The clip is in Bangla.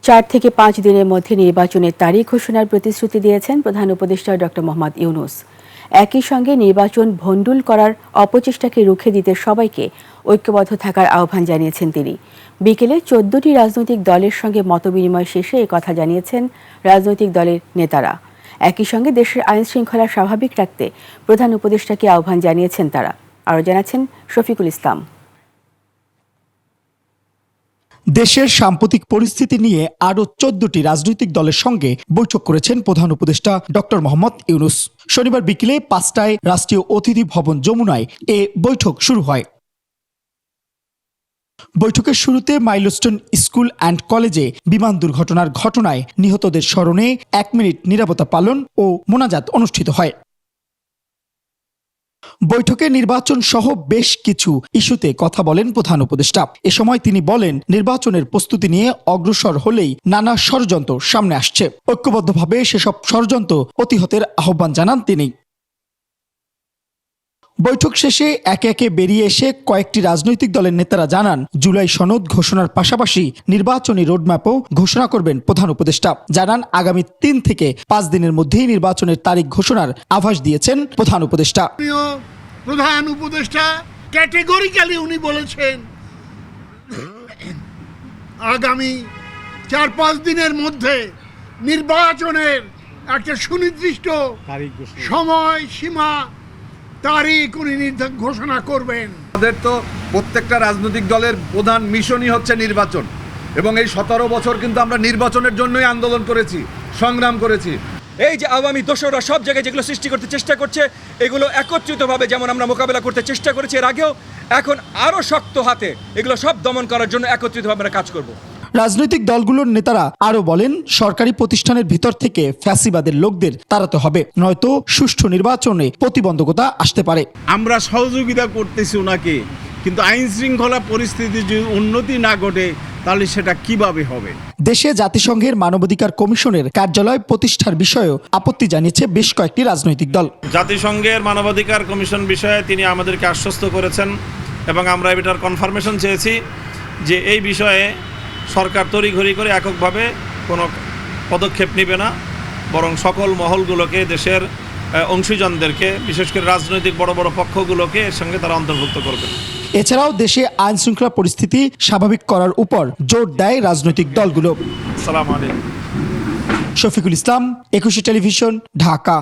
4 থেকে 5 দিনের মধ্যে নির্বাচনের তারিখ ঘোষণার প্রতিশ্রুতি দিয়েছেন প্রধান উপদেষ্টা ডক্টর মোহাম্মদ ইউনূস। একই সঙ্গে নির্বাচন ভণ্ডুল করার অপচেষ্টাকে রুখে দিতে সবাইকে ঐক্যবদ্ধ থাকার আহ্বান জানিয়েছেন তিনি। বিকেলে 14টি রাজনৈতিক দলের সঙ্গে মতবিনিময় শেষে এ কথা জানিয়েছেন রাজনৈতিক দলের নেতারা। একই সঙ্গে দেশের আইন শৃঙ্খলা স্বাভাবিক রাখতে প্রধান উপদেষ্টাকে আহ্বান জানিয়েছেন তারা। আরও জানাচ্ছেন শফিকুল ইসলাম। দেশের সাম্প্রতিক পরিস্থিতি নিয়ে আরও 14টি রাজনৈতিক দলের সঙ্গে বৈঠক করেছেন প্রধান উপদেষ্টা ডক্টর মোহাম্মদ ইউনূস। শনিবার বিকেলে 5টায় রাষ্ট্রীয় অতিথি ভবন যমুনায় এ বৈঠক শুরু হয়। বৈঠকের শুরুতে মাইলস্টোন স্কুল অ্যান্ড কলেজে বিমান দুর্ঘটনার ঘটনায় নিহতদের স্মরণে 1 মিনিট নীরবতা পালন ও মোনাজাত অনুষ্ঠিত হয়। বৈঠকে নির্বাচন সহ বেশ কিছু ইস্যুতে কথা বলেন প্রধান উপদেষ্টা। এ সময় তিনি বলেন, নির্বাচনের প্রস্তুতি নিয়ে অগ্রসর হলেই নানা ষড়যন্ত্র সামনে আসছে। ঐক্যবদ্ধভাবে সেসব ষড়যন্ত্র প্রতিহতের আহ্বান জানান তিনি। বৈঠক শেষে একে একে বেরিয়ে এসে কয়েকটি রাজনৈতিক দলের নেতারা জানান, জুলাই সনদ ঘোষণার পাশাপাশি নির্বাচনী রোডম্যাপও ঘোষণা করবেন প্রধান উপদেষ্টা। জানান, আগামী 3 থেকে 5 দিনের মধ্যেই নির্বাচনের তারিখ ঘোষণার আভাস দিয়েছেন প্রধান উপদেষ্টা। প্রধান উপদেষ্টা ক্যাটেগরিক্যালি উনি বলেছেন আগামী 4-5 দিনের মধ্যে নির্বাচনের একটা সুনির্দিষ্ট সময় সীমা তারিখ উনি ঘোষণা করবেন। আমাদের তো প্রত্যেকটা রাজনৈতিক দলের প্রধান মিশনই হচ্ছে নির্বাচন, এবং এই 17 বছর কিন্তু আমরা নির্বাচনের জন্যই আন্দোলন করেছি, সংগ্রাম করেছি। এই যে আওয়ামী দোসররা সব জায়গায় যেগুলো সৃষ্টি করতে চেষ্টা করছে, এগুলো একত্রিতভাবে যেমন আমরা মোকাবেলা করতে চেষ্টা করেছি এর আগেও, এখন আরও শক্ত হাতে এগুলো সব দমন করার জন্য একত্রিতভাবে আমরা কাজ করব। রাজনৈতিক দলগুলোর নেতারা আরো বলেন, সরকারি প্রতিষ্ঠানের ভিতর থেকে ফ্যাসিবাদের লোকদের তাড়াতে হবে, নয়তো সুষ্ঠু নির্বাচনে প্রতিবন্ধকতা আসতে পারে। আমরা সহযোগিতা করতেছি ওনাকে, কিন্তু আইন শৃঙ্খলা পরিস্থিতি যদি উন্নতি না ঘটে তাহলে সেটা কিভাবে হবে? দেশে জাতিসংঘের মানবাধিকার কমিশনের কার্যালয় প্রতিষ্ঠার বিষয়েও আপত্তি জানিয়েছে বেশ কয়েকটি রাজনৈতিক দল। জাতিসংঘের মানবাধিকার কমিশন বিষয়ে তিনি আমাদেরকে আশ্বস্ত করেছেন এবং আমরা এটার কনফার্মেশন চেয়েছি যে এই বিষয়ে সরকার তড়িঘড়ি করে এককভাবে কোনো পদক্ষেপ নেবে না, বরং সকল মহলগুলোকে, দেশের অংশীজনদেরকে, বিশেষ করে রাজনৈতিক বড় বড় পক্ষগুলোকে এর সঙ্গে তারা অন্তর্ভুক্ত করবে। এছাড়াও দেশে আইন শৃঙ্খলা পরিস্থিতি স্বাভাবিক করার উপর জোর দেয় রাজনৈতিক দলগুলো। আসসালামু আলাইকুম। শফিকুল ইসলাম, 21 টেলিভিশন, ঢাকা।